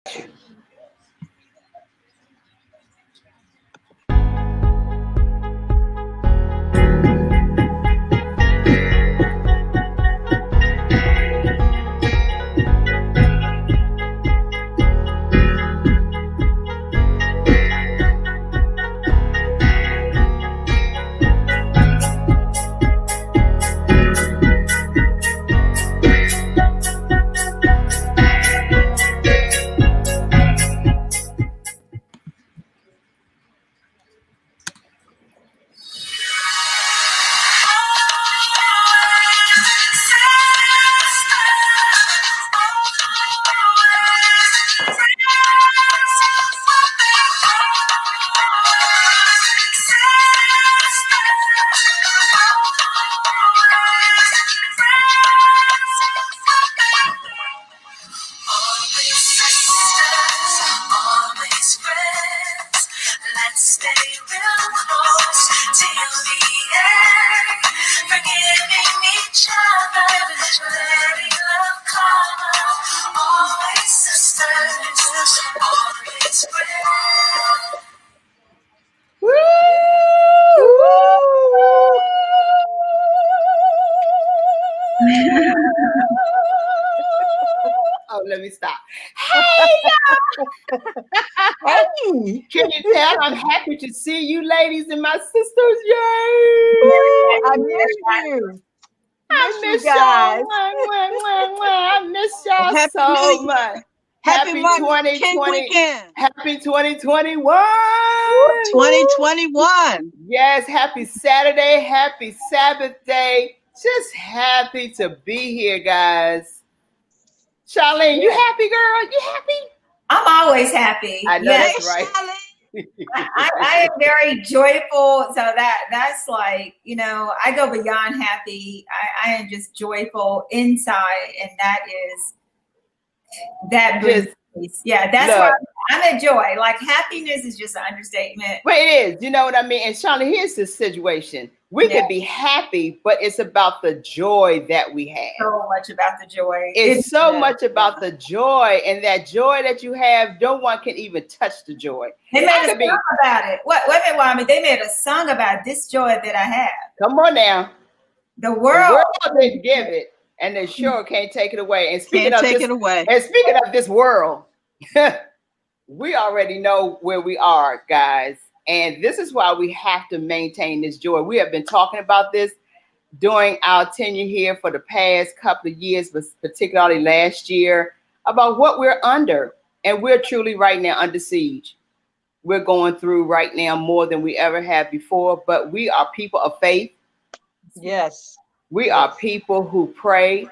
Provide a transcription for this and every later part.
Oh, let me stop. Hey, hey. Can you tell I'm happy to see you ladies and my sisters? Yay! I miss you. I miss y'all. I miss y'all so much. Happy 2020. Happy 2021. 2021. Yes, happy Saturday. Happy Sabbath day. Just happy to be here, guys. Charlene, you happy, girl? You happy? I'm always happy. I know that's right. I am very joyful. So that's like, I go beyond happy. I am just joyful inside. And that brings peace. Yeah, that's why I'm a joy. Like happiness is just an understatement. But it is, you know what I mean? And Charlene, here's the situation. We could be happy, but it's about the joy that we have. So much about the joy. It's so much about the joy, and that joy that you have, no one can even touch the joy. They made a song about it. Wait a minute, they made a song about this joy that I have. Come on now. The world didn't give it, and they sure can't take it away. And speaking of this world, we already know where we are, guys. And this is why we have to maintain this joy. We have been talking about this during our tenure here for the past couple of years, but particularly last year, about what we're under. And we're truly right now under siege. We're going through right now more than we ever have before, but we are people of faith. Yes. We are people who pray.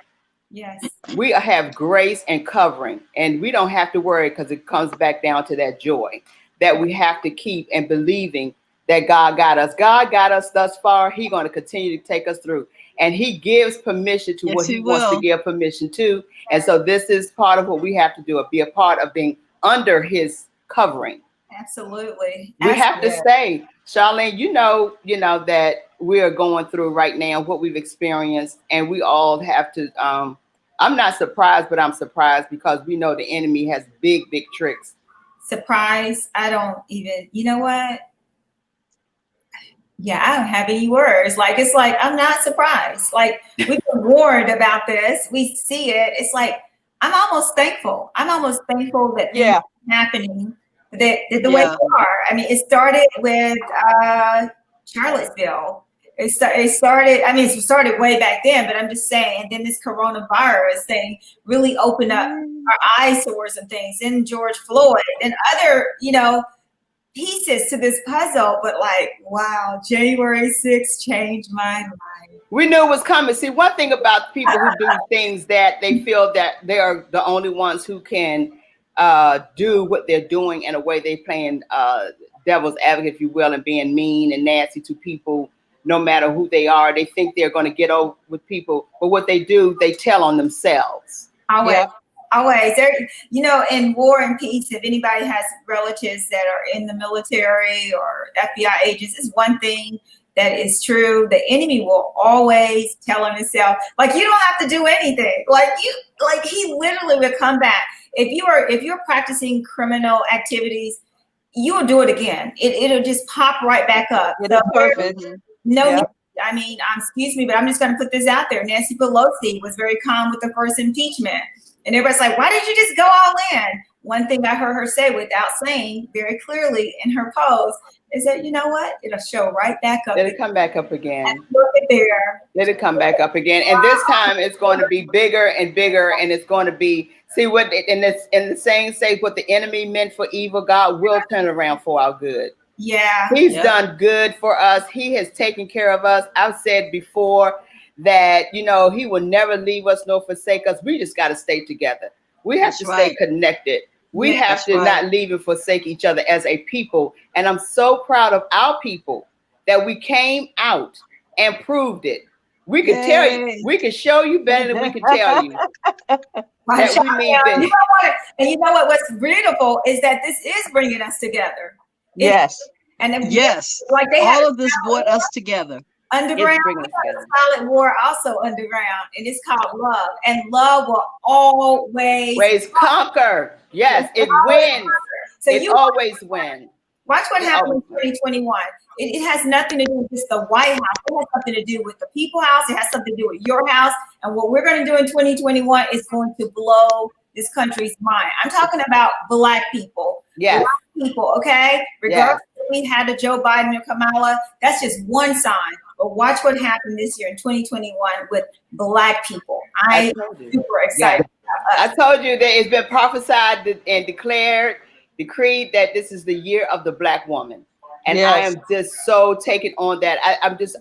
Yes. We have grace and covering, and we don't have to worry because it comes back down to that joy that we have to keep and believing that God got us. God got us thus far. He's going to continue to take us through. And he gives permission to what he wants to give permission to. And so this is part of what we have to do, be a part of being under his covering. Absolutely. We have to stay. Charlene, you know that we are going through right now what we've experienced, and we all have to, I'm not surprised, but I'm surprised because we know the enemy has big tricks. Surprise. I don't even, you know what? Yeah, I don't have any words. Like, it's like, I'm not surprised. Like, we've been warned about this. We see it. It's like, I'm almost thankful. That things are happening that the way they are. I mean, it started with Charlottesville. It started way back then, but I'm just saying, and then this coronavirus thing really opened up our eyes towards some things, and George Floyd and other, pieces to this puzzle. But like, wow, January 6th changed my life. We knew it was coming. See, one thing about people who do things that they feel that they are the only ones who can do what they're doing in a way they playing devil's advocate, if you will, and being mean and nasty to people. No matter who they are, they think they're going to get over with people. But what they do, they tell on themselves. Always. There, in War and Peace, if anybody has relatives that are in the military or FBI agents, is one thing that is true. The enemy will always tell on himself, like, you don't have to do anything. Like he literally will come back. if you're practicing criminal activities, you will do it again. It'll just pop right back up. It's perfect. No, I mean, excuse me, but I'm just going to put this out there. Nancy Pelosi was very calm with the first impeachment. And everybody's like, why did you just go all in? One thing I heard her say without saying very clearly in her post is that, you know what? It'll show right back up. Let it come back up again. And look at there. Let it come back up again. And this time it's going to be bigger and bigger. And it's going to be, see what, in the saying, say what the enemy meant for evil, God will turn around for our good. Yeah. He's done good for us. He has taken care of us. I've said before that, you know, he will never leave us nor forsake us. We just got to stay together. We have to stay connected. We have to not leave and forsake each other as a people. And I'm so proud of our people that we came out and proved it. We can tell you, we can show you better than we can tell you. That we mean business. And you know what? What's beautiful is that this is bringing us together. And then like they all of this brought us together. Underground, we have a silent war also underground, and it's called love. And love will always conquer. Yes, it wins. So it always wins. Watch what happened in 2021. It has nothing to do with just the White House. It has something to do with the People House. It has something to do with your house. And what we're going to do in 2021 is going to blow this country's mind. I'm talking about Black people. Yes. Black people, okay? Regardless if we had a Joe Biden or Kamala, that's just one sign. But watch what happened this year in 2021 with Black people. I'm super excited about us. I told you that it's been prophesied and decreed that this is the year of the Black woman. And I am just so taken on that.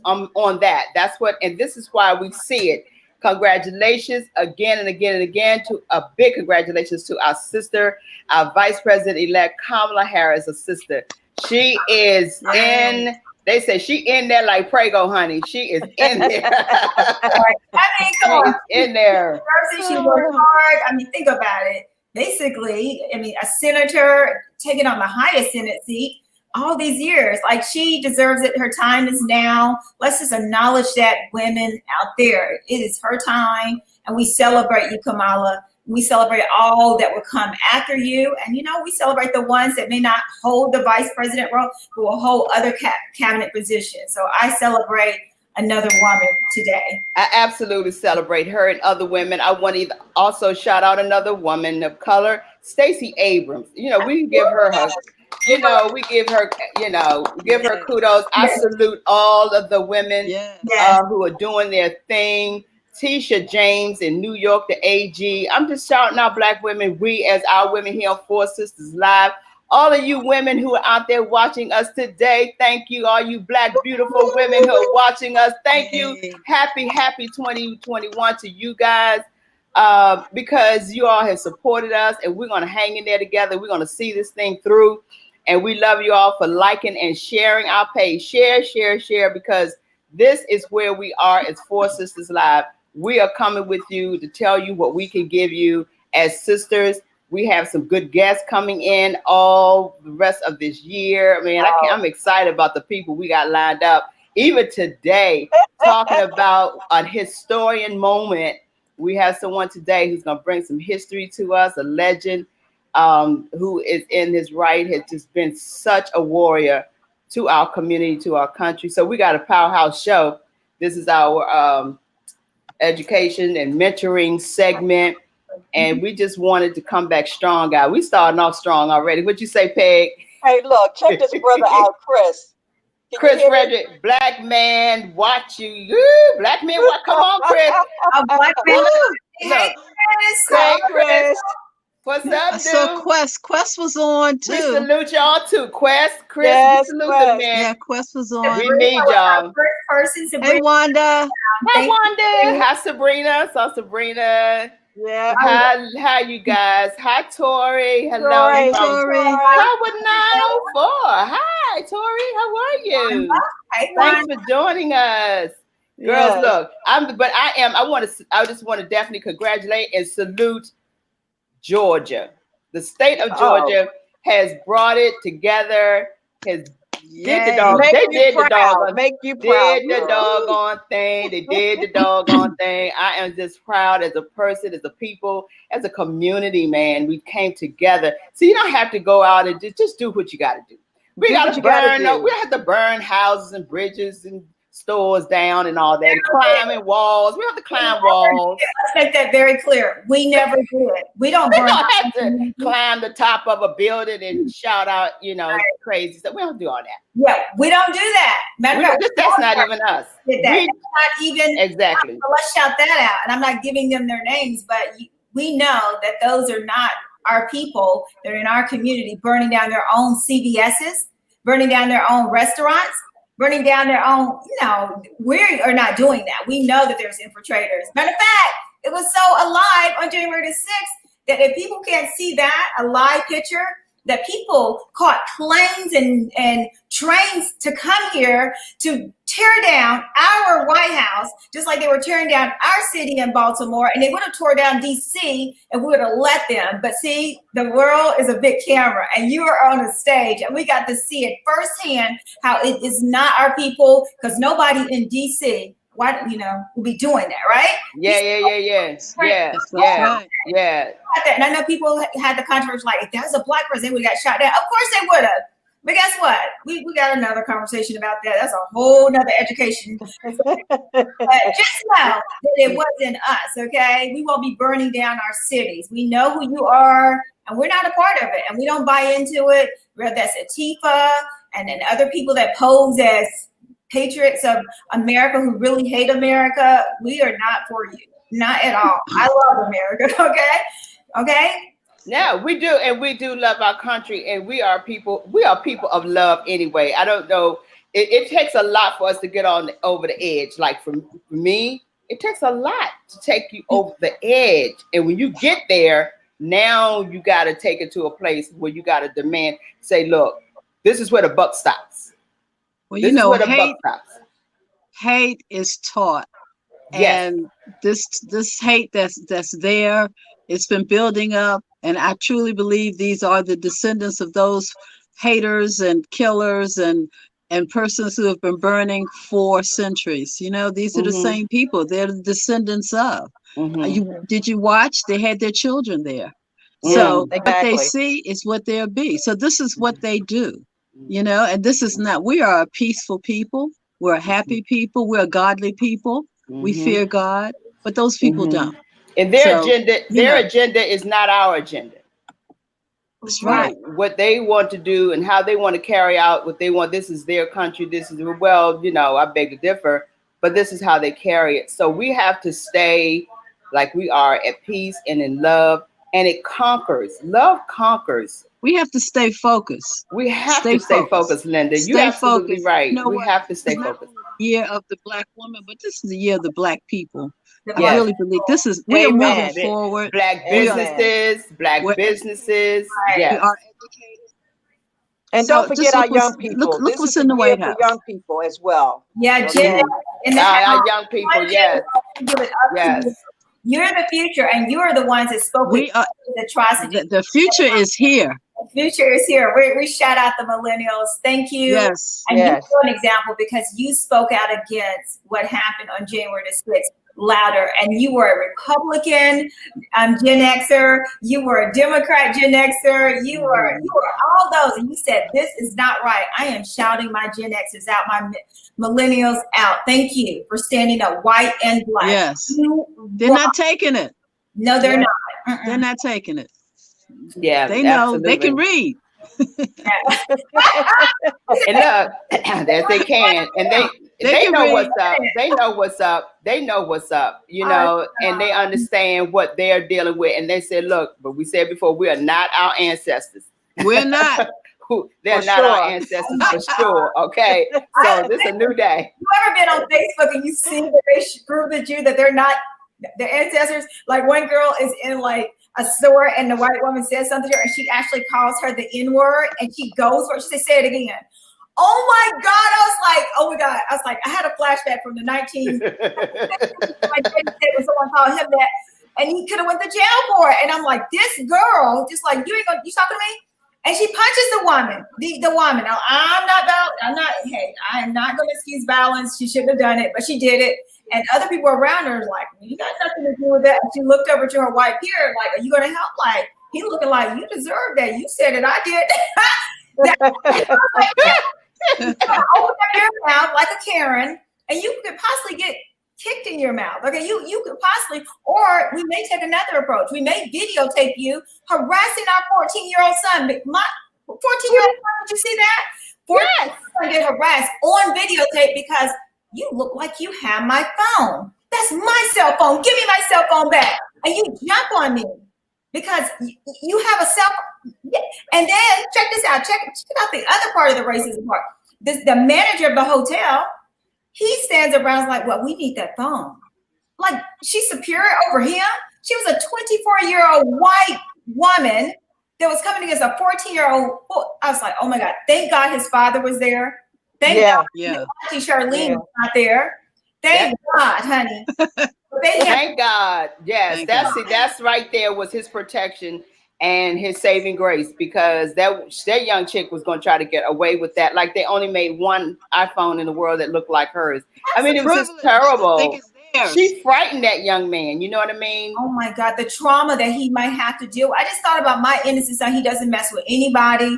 I'm on that. That's what, and this is why we see it. Congratulations again and again and again to a big congratulations to our sister, our Vice President-elect Kamala Harris, a sister. She is in. They say she in there like Prego, honey. She is in there. I mean, come on. In there. She worked hard. I mean, think about it. Basically, I mean, a senator taking on the highest Senate seat all these years. Like, she deserves it. Her time is now. Let's just acknowledge that, women out there. It is her time. And we celebrate you, Kamala. We celebrate all that will come after you. And, you know, we celebrate the ones that may not hold the vice president role, who will hold other cabinet positions. So I celebrate another woman today. I absolutely celebrate her and other women. I want to also shout out another woman of color, Stacey Abrams. You know, we give her you know, we give her, you know, give her kudos. I salute all of the women who are doing their thing. Tisha James in New York, the AG. I'm just shouting out Black women. We, as our women here on 4Sisters Live, all of you women who are out there watching us today, thank you. All you Black beautiful women who are watching us, thank you. Happy 2021 to you guys, because you all have supported us, and we're going to hang in there together. We're going to see this thing through, and we love you all for liking and sharing our page. Share, because this is where we are as 4Sisters Live. We are coming with you to tell you what we can give you as sisters. We have some good guests coming in all the rest of this year. Man, I'm excited about the people we got lined up. Even today, talking about a historian moment. We have someone today who's going to bring some history to us, a legend who is in his right, has just been such a warrior to our community, to our country. So we got a powerhouse show. This is our education and mentoring segment, and we just wanted to come back strong, guys. We starting off strong already. What you say, Peg? Hey, look, check this brother out, Chris. Chris Frederick, Black man, watch you. Black man, what? Come on, Chris. Black man. Hey, Chris. What's up, dude? So Quest was on too. We salute y'all too. Quest, Chris, we salute the man. Yeah, Quest was on. We need y'all. Hey, Wanda. Hi, Wanda. Hi, Sabrina. Saw Sabrina. Yeah. Hi, you guys. Hi, Tori. Hello, Tori. Hi, with 904. Hi, Tori. How are you? Thanks for joining us. Girls, look, I just want to definitely congratulate and salute Georgia. The state of Georgia has brought it together, has Did the dog? Make They you did the proud. doggone. Make you proud. Did the doggone thing. They did the doggone thing. I am just proud as a person, as a people, as a community, man. We came together. So you don't have to go out and just do what you got to do. We got to burn up. We have to burn houses and bridges and stores down and all that. Climbing walls. We have to climb walls. Let's make that very clear. We never do it. We don't burn. We don't have to climb the top of a building and shout out, crazy stuff. We don't do all that. Yeah, we don't do that. Matter of fact, that's not even us. That's not even exactly. Let's shout that out. And I'm not giving them their names, but we know that those are not our people. They're in our community, burning down their own CVSs, burning down their own restaurants, burning down their own, we are not doing that. We know that there's infiltrators. Matter of fact, it was so alive on January the 6th that if people can't see that, a live picture, that people caught planes and trains to come here to tear down our White House, just like they were tearing down our city in Baltimore, and they would have tore down DC and we would have let them. But see, the world is a big camera and you are on a stage and we got to see it firsthand how it is not our people, because nobody in DC, will be doing that, right? Yeah. And I know people had the controversy like, if that was a black person, they would have got shot down. Of course they would have. But guess what? We got another conversation about that. That's a whole nother education. But just know that it wasn't us, okay? We won't be burning down our cities. We know who you are, and we're not a part of it. And we don't buy into it, whether that's Antifa and then other people that pose as patriots of America who really hate America. We are not for you. Not at all. I love America, okay? No, we do, and we do love our country, and we are people of love anyway. I don't know. It takes a lot for us to get over the edge. Like for me, it takes a lot to take you over the edge. And when you get there, now you got to take it to a place where you got to demand, say, look, this is where the buck stops. Well, hate is taught. Yes. And this hate that's there, it's been building up. And I truly believe these are the descendants of those haters and killers and persons who have been burning for centuries. These are the same people. They're the descendants of. Did you watch? They had their children there. So what they see is what they'll be. So this is what they do, and this is not, we are a peaceful people. We're a happy people. We're a godly people. We fear God, but those people don't. And their agenda is not our agenda. That's right. What they want to do and how they want to carry out what they want. This is their country. This is, I beg to differ, but this is how they carry it. So we have to stay like we are at peace and in love, and it conquers. Love conquers. We have to stay focused. We have to stay focused, Linda. You're absolutely right. We have to stay focused. Year of the Black woman, but this is the year of the Black people. I really believe this is, we're moving forward. Black businesses. Yes. We are educated. And don't forget our young people. Look what's in the White House. Young people as well. Yeah, Jen. Our young people, yes. Yes. You're the future, and you are the ones that spoke with the atrocity. The future is here. The future is here. We shout out the millennials. Thank you. Yes. And you're an example because you spoke out against what happened on January the 6th louder. And you were a Republican Gen Xer. You were a Democrat Gen Xer. You were all those. And you said, this is not right. I am shouting my Gen Xers out, my millennials out. Thank you for standing up, white and black. Yes. They're not taking it. No, they're not. They're not taking it. Yeah, they know. Absolutely. They can read. And look, as they can, and they know what's up. They know what's up. They know what's up. And they understand what they're dealing with. And they said, "Look, but we said before, we are not our ancestors. We're not. They're not our ancestors for sure." Okay, so this is a new day. You ever been on Facebook and you see that they prove to you that they're not their ancestors? Like one girl is in like a store and the white woman says something to her and she actually calls her the N-word and she goes for it. She said, say it again. Oh my God. I was like, oh my God. I was like, I had a flashback from the 1960s. When someone called him that and he could have went to jail for it. And I'm like, this girl, just like, you talking to me? and she punches the woman. The woman. Now, I am not going to excuse violence. She shouldn't have done it, but she did it. And other people around her is like, you got nothing to do with that. And she looked over to her white peer, like, are you going to help? Like, he looking like, you deserve that. You said it. I did. Open up your mouth like a Karen, and you could possibly get kicked in your mouth. Okay, you could possibly, or we may take another approach. We may videotape you harassing our 14-year-old son. My 14-year-old son, did you see that? 14-year-old son get harassed on videotape because you look like you have my phone. That's my cell phone. Give me my cell phone back. And you jump on me because you have a cell phone. And then check this out. Check out the other part of the racism part. The manager of the hotel, he stands around like, well, we need that phone. Like, she's superior over him. She was a 24-year-old white woman that was coming against a 14-year-old. I was like, oh my God, thank God his father was there. Thank God Auntie Charlene was not there. Thank God, honey. Thank God. Yes, that's right there was his protection and his saving grace, because that young chick was going to try to get away with that. Like, they only made one iPhone in the world that looked like hers. I mean, it was just terrible. She frightened that young man. You know what I mean? Oh my God, the trauma that he might have to deal with. I just thought about my innocent son. He doesn't mess with anybody.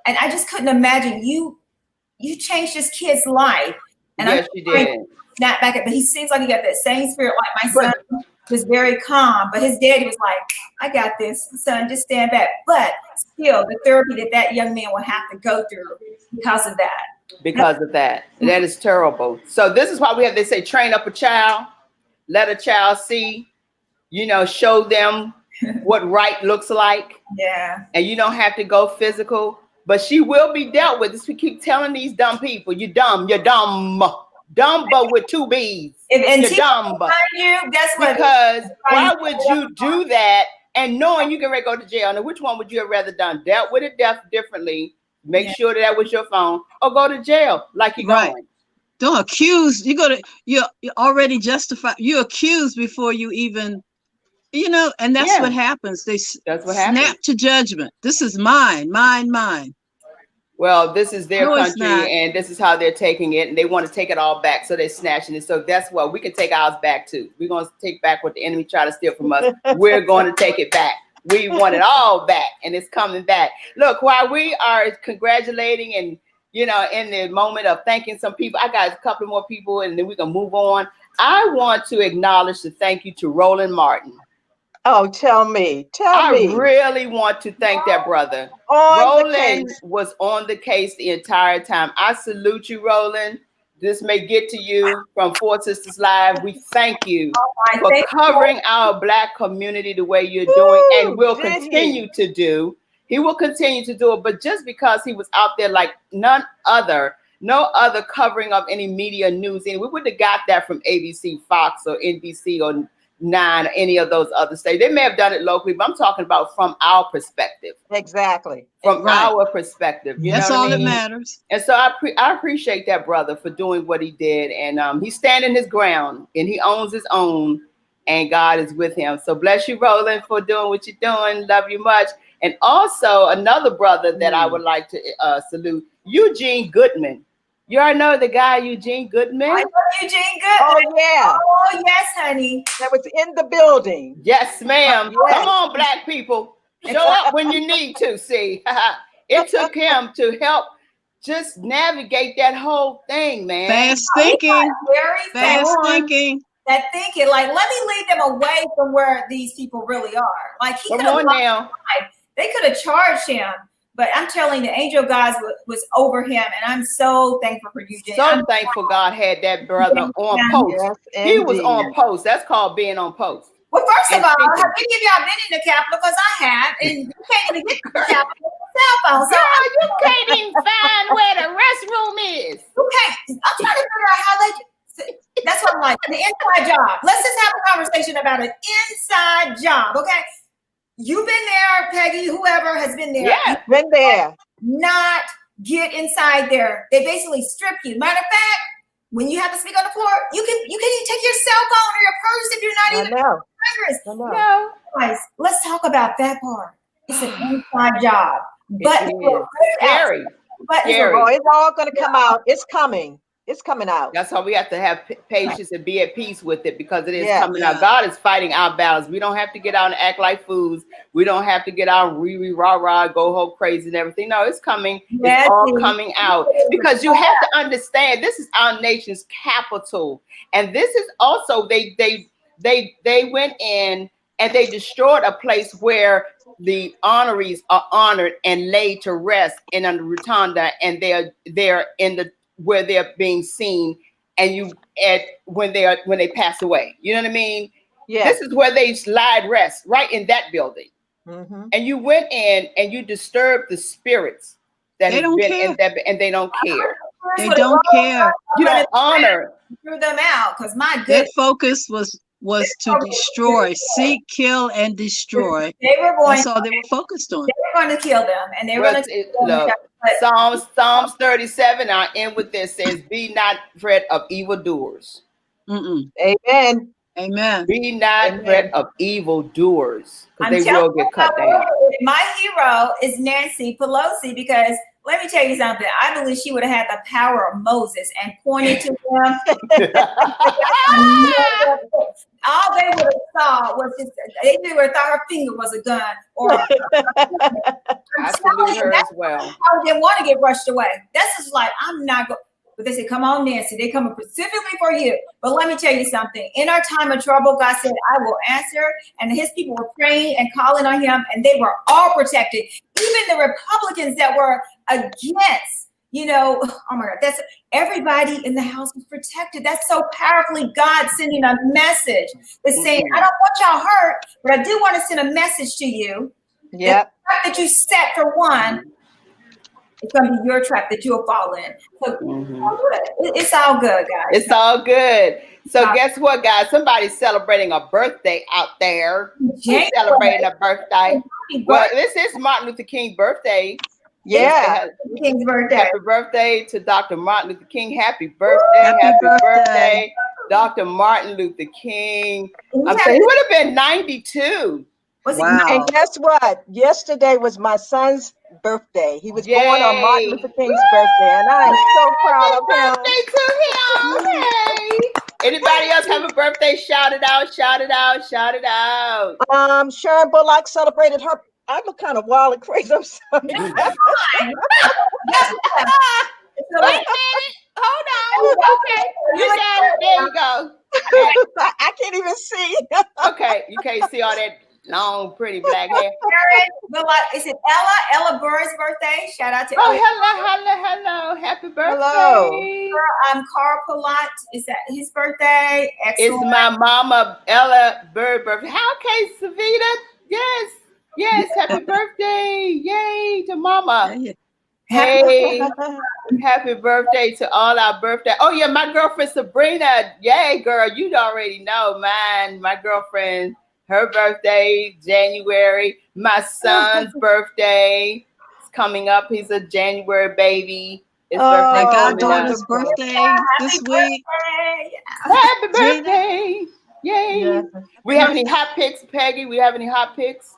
And I just couldn't imagine you changed this kid's life. And yes, you did. Snap back at, but he seems like he got that same spirit. Like my son was very calm, but his daddy was like, I got this, son, just stand back. But still, the therapy that young man will have to go through because of that. Because of that. That is terrible. So this is why they say, train up a child, let a child see, show them what right looks like. Yeah. And you don't have to go physical, but she will be dealt with. This we keep telling these dumb people, you're dumb. Dumbo with two B's. And you're dumb. Because why would you do that and knowing you can go to jail? Now, which one would you have rather done? Dealt with it differently, make sure that was your phone, or go to jail like you're going? Don't accuse. You're already justified. You accuse before you even, and that's what happens. That's what snap happens. To judgment. This is mine. Well, this is their country, and this is how they're taking it, and they want to take it all back, so they're snatching it. So that's what we can take ours back too. We're going to take back what the enemy tried to steal from us. We're going to take it back. We want it all back, and it's coming back. Look, while we are congratulating and in the moment of thanking some people, I got a couple more people, and then we can move on. I want to acknowledge the thank you to Roland Martin. Oh, tell me. I really want to thank that brother. Roland was on the case the entire time. I salute you, Roland. This may get to you from 4Sisters Live. We thank you for covering our Black community the way you're doing, and will continue to do. He will continue to do it, but just because he was out there like no other covering of any media news, and we wouldn't have got that from ABC, Fox, or NBC, or 9, or any of those other states. They may have done it locally, but I'm talking about from our perspective. Exactly. From our perspective. That's all that matters. And so I appreciate that brother for doing what he did. And he's standing his ground, and he owns his own, and God is with him. So bless you, Roland, for doing what you're doing. Love you much. And also another brother that I would like to salute, Eugene Goodman. You already know the guy, Eugene Goodman? I know Eugene Goodman. Oh, yeah. Oh, yes, honey. That was in the building. Yes, ma'am. Yes. Come on, Black people. Show up when you need to, see. It took him to help just navigate that whole thing, man. Fast thinking. Fast thinking. That thinking, like, let me lead them away from where these people really are. Like, he could have now. They could have charged him. But I'm telling you, the angel God was over him, and I'm so thankful for you, Jen. So thankful God had that brother on post. Yes, he was on post. That's called being on post. Well, first of all, have any of y'all been in the Capitol? Because I have, and you can't even get to the Capitol with a cell phone. So you can't even find where the restroom is. You can't. I'm trying to figure out how they. That's what I'm like. The inside job. Let's just have a conversation about an inside job, okay? You've been there, Peggy, whoever has been there. Yeah, been there. Not get inside there. They basically strip you. Matter of fact, when you have to speak on the floor, you can even take your cell phone or your purse if you're not even in Congress. No. Guys, let's talk about that part. It's an inside job. but It is scary. Oh, it's all going to come out. It's coming. It's coming out. That's why we have to have patience and be at peace with it, because it is coming Yeah. out. God is fighting our battles. We don't have to get out and act like fools. We don't have to get out and rah, go whole crazy and everything. No, it's coming. It's all coming out, because you have to understand, this is our nation's capital. And this is also, they went in and they destroyed a place where the honorees are honored and laid to rest in under rotunda, and they're in the where they're being seen, and when they pass away. You know what I mean? Yeah. This is where they slide rest, right in that building. Mm-hmm. And you went in and you disturbed the spirits that have been in that, and they don't care. They don't care. You don't honor. Threw them out, because my Their goodness. focus was to destroy, seek, kill, and destroy. They were going. That's all they were focused on. They were going to kill them, and they were going to kill them. Psalms 37, I end with this, says, "Be not afraid of evildoers." Amen. Amen. Be not afraid of evildoers, because they will get cut down. My hero is Nancy Pelosi, because let me tell you something. I believe she would have had the power of Moses and pointed to them. All they would have saw was just, they would have thought her finger was a gun. Or I salute her as well. I didn't want to get rushed away. That's just like, I'm not going. But they said, come on, Nancy, they're coming specifically for you. But let me tell you something. In our time of trouble, God said, I will answer. And his people were praying and calling on him, and they were all protected. Even the Republicans that were against, oh my God, that's everybody in the house was protected. That's so powerfully God sending a message that's saying, I don't want y'all hurt, but I do want to send a message to you. Yeah. That you set for one, it's going to be your trap that you'll fall in. So it's all good, guys. It's all good. So guess what, guys? Somebody's celebrating a birthday out there. Who's celebrating a birthday? Well, this is Martin Luther King's birthday. Yeah. King's birthday. Happy birthday to Dr. Martin Luther King. Happy birthday. Happy birthday, Dr. Martin Luther King. I'm saying he would have been 92. Wow. And guess what? Yesterday was my son's birthday. He was born on Martin Luther King's birthday, and I am so proud of him. Birthday to him. Hey. Anybody else have a birthday? Shout it out, shout it out, shout it out. Sharon Bullock celebrated her. I look kind of wild and crazy. I'm sorry. Wait a minute. Hold on. Okay. You got it. There you go. I can't even see. Okay. You can't see all that long, pretty black hair. Is it Ella Burr's birthday? Shout out to hello. Happy birthday. Hello. Carl Palat, is that his birthday? Excellent. It's my mama, Ella Bird birthday. Okay, Savita. Yes, happy birthday. Yay to mama. Hey, happy birthday to all our birthday. Oh yeah, my girlfriend Sabrina. Yay, girl, you already know mine. My girlfriend, her birthday, January. My son's birthday is coming up. He's a January baby. His birthday. My goddaughter's birthday this week. Happy birthday. Yay. Yeah. We have any hot picks, Peggy? We have any hot picks?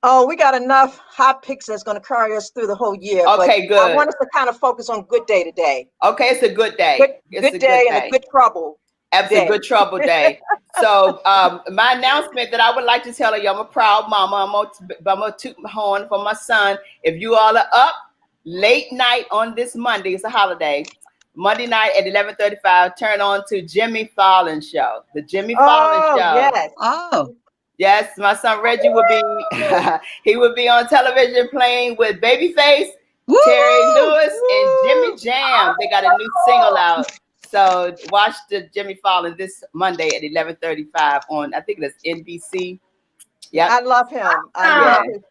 Oh, we got enough hot picks that's going to carry us through the whole year. Okay, good. I want us to kind of focus on Good Day today. Okay, it's a good day. Good day and a good trouble. Absolutely, good trouble day. So my announcement that I would like to tell you, I'm a proud mama. I'm going to toot my horn for my son. If you all are up late night on this Monday, it's a holiday, Monday night at 11:35, turn on to Jimmy Fallon show. The Jimmy Fallon show. Yes. Oh. Yes, my son Reggie will be, he will be on television playing with Babyface, Terry Lewis, and Jimmy Jam. They got a new single out. So watch the Jimmy Fallon this Monday at 11:35 on, I think it's NBC. Yeah, I love him.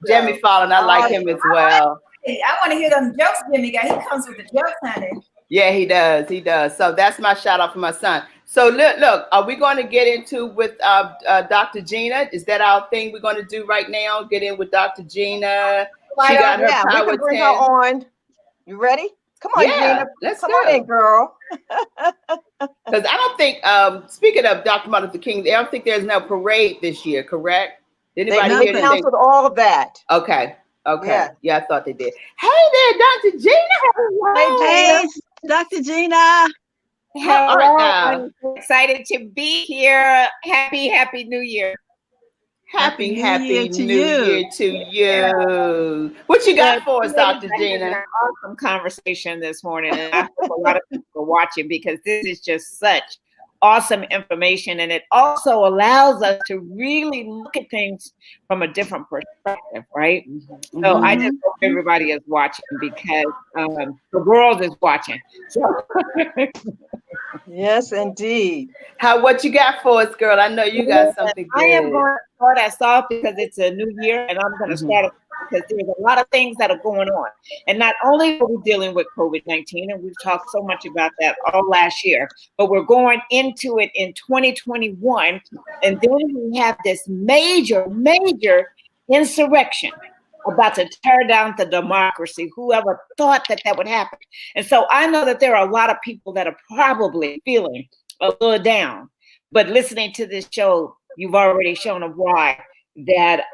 Jimmy Fallon, I like him as well. I want to hear them jokes Jimmy got. He comes with the jokes, honey. Yeah, he does. So that's my shout out for my son. So look, are we going to get into with Dr. Gina? Is that our thing we're going to do right now? Get in with Dr. Gina. She got her power we can bring her on. You ready? Come on, Gina. Let's come on in, girl. Because I don't think, speaking of Dr. Martin Luther King, I don't think there's no parade this year, correct? Did anybody canceled all of that. Okay. Okay. Yeah, I thought they did. Hey there, Dr. Gina. Hey, Dr. Gina. Hello. I'm excited to be here. Happy New Year. Happy New Year to you. What you got for us, Dr. Gina? An awesome conversation this morning, and I hope a lot of people are watching because this is just such awesome information, and it also allows us to really look at things from a different perspective, right? Mm-hmm. So I just hope everybody is watching because the world is watching. So. Yes, indeed. What you got for us, girl? I know you got something good. I am going to start us off because it's a new year, and I'm going to start off because there's a lot of things that are going on. And not only are we dealing with COVID-19, and we've talked so much about that all last year, but we're going into it in 2021. And then we have this major insurrection about to tear down the democracy. Whoever thought that would happen? And so I know that there are a lot of people that are probably feeling a little down, but listening to this show, you've already shown them why that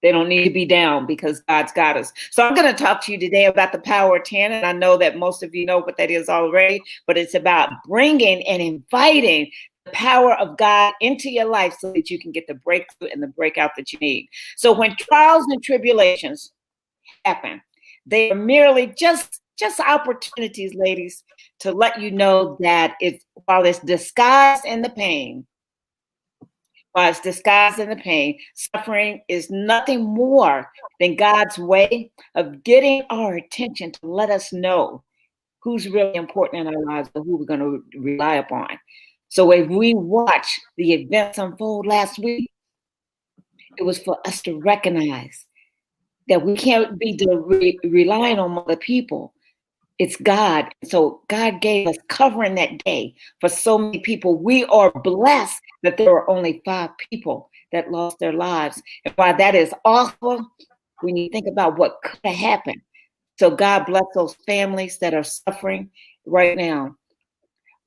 they don't need to be down because God's got us. So I'm going to talk to you today about the power of 10. And I know that most of you know what that is already, but it's about bringing and inviting the power of God into your life so that you can get the breakthrough and the breakout that you need. So when trials and tribulations happen, they are merely just opportunities, ladies, to let you know that while it's disguised in the pain, suffering is nothing more than God's way of getting our attention to let us know who's really important in our lives and who we're going to rely upon. So if we watch the events unfold last week, it was for us to recognize that we can't be relying on other people. It's God. So God gave us covering that day for so many people. We are blessed that there were only 5 people that lost their lives. And while that is awful, when you think about what could have happened. So God bless those families that are suffering right now.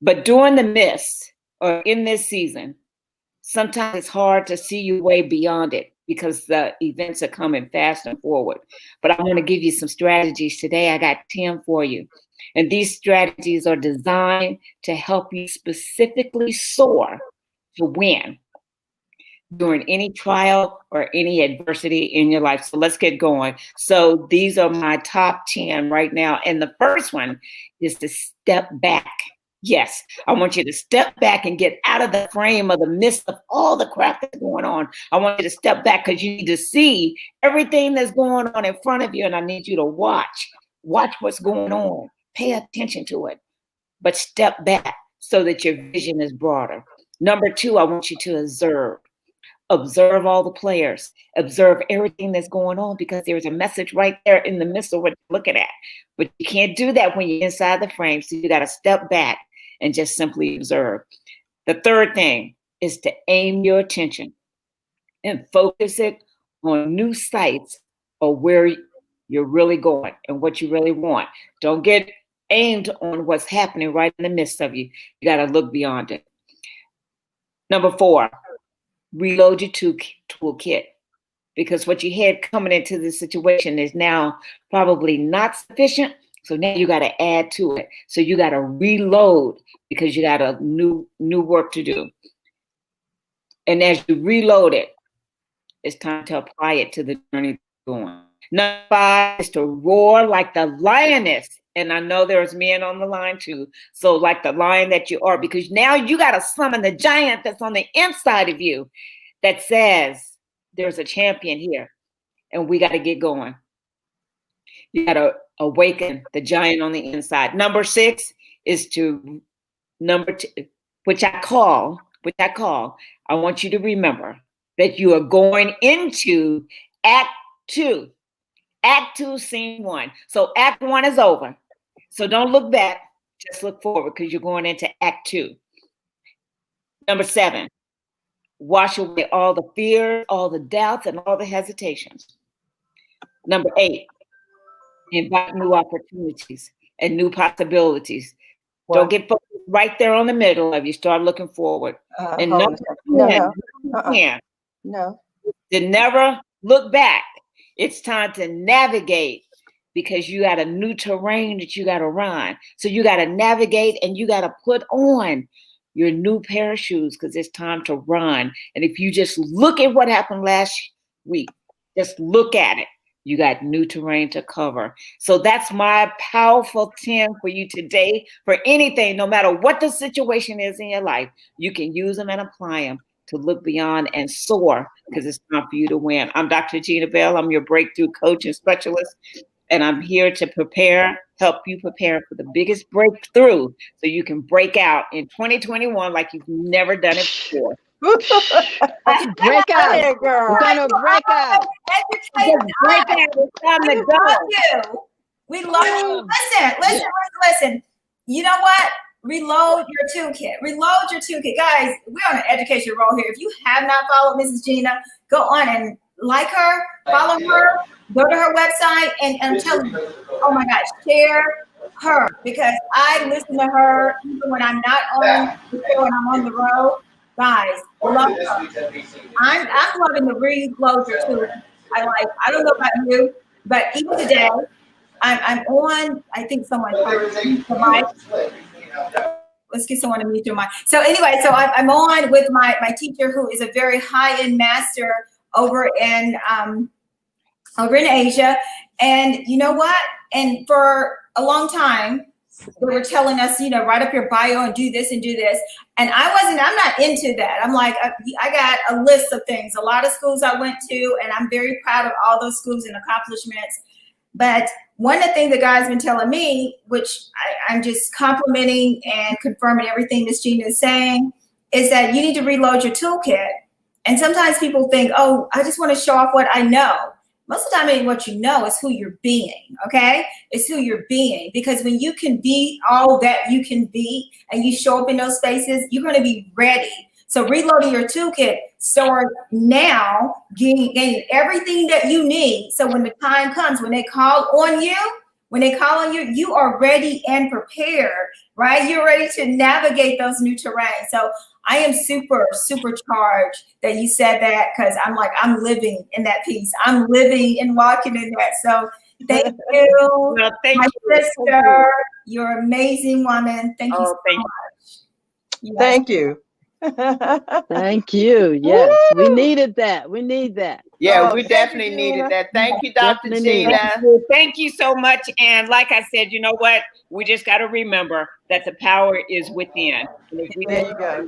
But during the midst or in this season, sometimes it's hard to see your way beyond it because the events are coming fast and forward. But I want to give you some strategies today. I got 10 for you. And these strategies are designed to help you specifically soar to win during any trial or any adversity in your life. So let's get going. So these are my top 10 right now. And the first one is to step back. Yes, I want you to step back and get out of the frame of the midst of all the crap that's going on. I want you to step back because you need to see everything that's going on in front of you. And I need you to watch what's going on. Pay attention to it, but step back so that your vision is broader. Number 2, I want you to observe all the players, observe everything that's going on because there's a message right there in the midst of what you're looking at. But you can't do that when you're inside the frame. So you got to step back and just simply observe. The third thing is to aim your attention and focus it on new sights or where you're really going and what you really want. Don't get aimed on what's happening right in the midst of you. You got to look beyond it. Number 4, reload your toolkit because what you had coming into this situation is now probably not sufficient. So now you got to add to it. So you got to reload because you got a new work to do. And as you reload it, it's time to apply it to the journey going. Number 5 is to roar like the lioness. And I know there's men on the line too. So like the lion that you are, because now you got to summon the giant that's on the inside of you that says there's a champion here and we got to get going. You got to awaken the giant on the inside. Number 6 is number 2, which I call, I want you to remember that you are going into Act 2. Act 2, Scene 1. So Act 1 is over. So don't look back, just look forward because you're going into Act 2. Number 7, wash away all the fears, all the doubts, and all the hesitations. Number 8, invite new opportunities and new possibilities. Wow. Don't get focused right there on the middle of you. Start looking forward. And number 10, no. to never look back. It's time to navigate because you got a new terrain that you got to run. So you got to navigate and you got to put on your new pair of shoes because it's time to run. And if you just look at what happened last week, just look at it. You got new terrain to cover. So that's my powerful 10 for you today. For anything, no matter what the situation is in your life, you can use them and apply them to look beyond and soar because it's time for you to win. I'm Dr. Gina Bell. I'm your breakthrough coach and specialist. And I'm here to help you prepare for the biggest breakthrough so you can break out in 2021 like you've never done it before. Break out. We're gonna break out. Break out. It's time to go. We love you. Listen. You know what? Reload your toolkit. Reload your toolkit. Guys, we're on an education roll here. If you have not followed Mrs. Gina, go on and like her, follow her, go to her website, and I'm telling you, oh my gosh, share her because I listen to her even when I'm not on the show and I'm on the road. Guys, love her. I'm loving the reload your toolkit. I don't know about you, but even today, I'm on. I think someone mute the mic. Let's get someone to mute their mic. So anyway, so I'm on with my teacher who is a very high-end master over in Asia. And you know what? And for a long time, they were telling us, write up your bio and do this and do this. And I'm not into that. I'm like, I got a list of things, a lot of schools I went to, and I'm very proud of all those schools and accomplishments. But one of the things the guy's been telling me, which I'm just complimenting and confirming everything Ms. Gina is saying, is that you need to reload your toolkit. And sometimes people think, oh, I just want to show off what I know. Most of the time, ain't what you know, is who you're being, okay? It's who you're being. Because when you can be all that you can be and you show up in those spaces, you're going to be ready. So reloading your toolkit, start now gaining everything that you need. So when the time comes, when they call on you, you are ready and prepared, right? You're ready to navigate those new terrains. So I am super, super charged that you said that because I'm living in that peace. I'm living and walking in that. So thank you, well, thank my you. sister. You're an amazing woman. Thank you so much. Yes. Thank you. Thank you. Yes, we needed that. We need that. Yeah, we definitely needed that. Thank you, Dr. Gina. Thank you so much. And like I said, you know what? We just got to remember that the power is within. And if we there you go.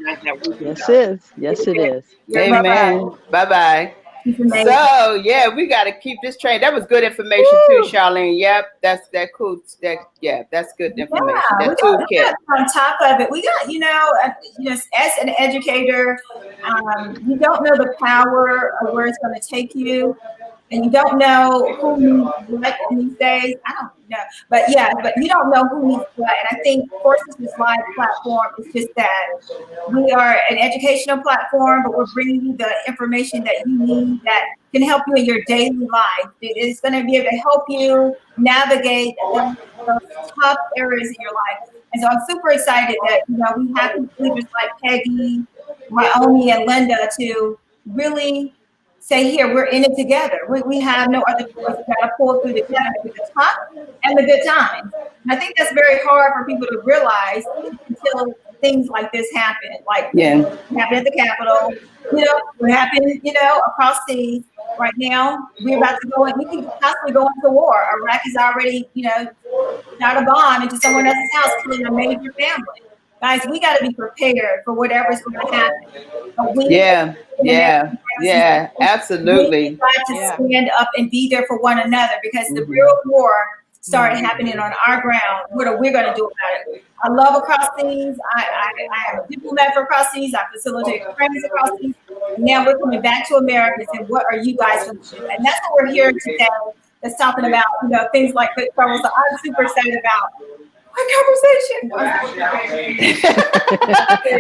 Yes, it is. Amen. Bye-bye. So yeah, we got to keep this train. That was good information too, Charlene. Yep, that's cool. That's good information. Yeah, that toolkit. On top of it, we got as an educator, you don't know the power of where it's going to take you, and you don't know who needs what in these days. I don't know, but you don't know who needs what. And I think 4Sisters Live platform is just that. We are an educational platform, but we're bringing you the information that you need that can help you in your daily life. It is going to be able to help you navigate those tough areas in your life. And so I'm super excited that we have leaders like Peggy, Wyoming, and Linda to really say, here, we're in it together. We have no other choice. We got to pull through together with the tough and the good times. And I think that's very hard for people to realize until things like this happen. Like what happened at the Capitol, what happened, across seas. Right now, we're about to we can possibly go into war. Iraq is already, shot a bomb into someone else's house, killing a major family. Guys, we got to be prepared for whatever's going to happen. Absolutely. We got to stand up and be there for one another because the real war started happening on our ground. What are we going to do about it? I love across seas. I am a diplomat for across seas. I facilitate trainings across seas. Now we're coming back to America and saying, what are you guys going to do? And that's what we're hearing today. That's talking about things like good trouble. So I'm super excited about our conversation.